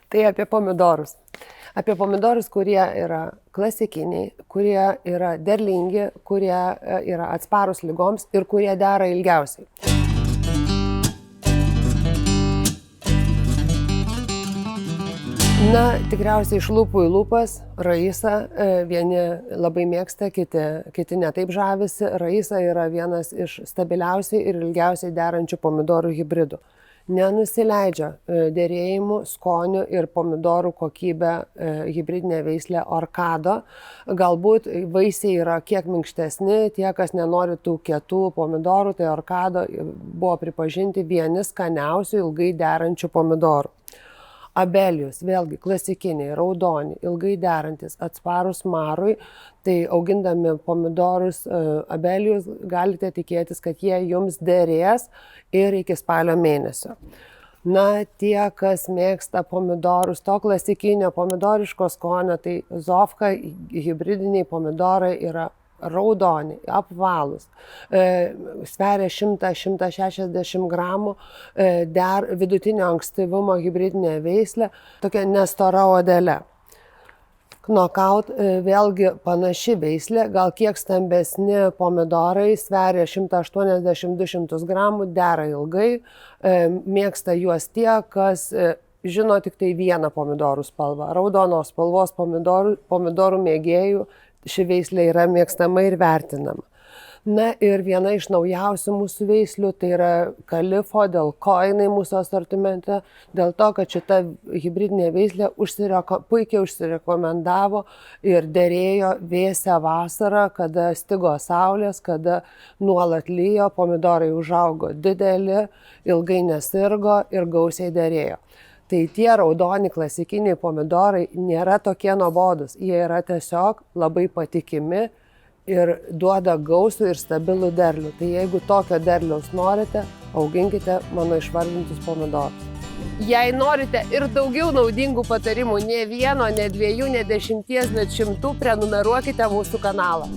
Tai apie pomidorus. Apie pomidorus, kurie yra klasikiniai, kurie yra derlingi, kurie yra atsparūs ligoms ir kurie dera ilgiausiai. Na, tikriausiai iš lūpų į lūpas, raisa, vieni labai mėgsta, kiti netaip žavisi. Raisa yra vienas iš stabiliausiai ir ilgiausiai derančių pomidorų hibridų. Nenusileidžia derėjimu, skoniu ir pomidorų kokybę hibridinė veislė Orkado. Galbūt vaisiai yra kiek minkštesni, tie, kas nenori tų kietų pomidorų, tai Orkado buvo pripažinti vieni skaniausių ilgai derančių pomidorų. Abelijus, vėlgi klasikiniai, raudoni, ilgai derantis, atsparūs marui, tai augindami pomidorus abelijus galite tikėtis, kad jie jums derės ir iki spalio mėnesio. Na, tie, kas mėgsta pomidorus, to klasikinio pomidoriško skonio, tai Zofka hibridiniai pomidorai yra raudoni, apvalūs, sveria 100–160 gramų, vidutinio ankstyvumo hibridinė veislė, tokia nestora odelė. Knockout vėlgi panaši veislė, gal kiek stambesni pomidorai, sveria 180–200 gramų, dera ilgai, mėgsta juos tie, kas žino tik tai vieną pomidorų spalvą. Raudonos spalvos pomidorų mėgėjų ši veislė yra mėgstama ir vertinama. Na ir viena iš naujausių mūsų veislių, tai yra Kalifo, dėl ko jinai mūsų asortimente, dėl to, kad šita hibridinė veislė puikiai užsirekomendavo ir derėjo vėsią vasarą, kada stigo saulės, kada nuolat lyjo, pomidorai užaugo dideli, ilgai nesirgo ir gausiai derėjo. Tai tie raudoni klasikiniai pomidorai nėra tokie nuobodūs, jie yra tiesiog labai patikimi ir duoda gausų ir stabilų derlių. Tai jeigu tokio derliaus norite, auginkite mano išvardintus pomidorus. Jei norite ir daugiau naudingų patarimų, ne vieno, ne dviejų, ne 10, bet 100, prenumeruokite mūsų kanalą.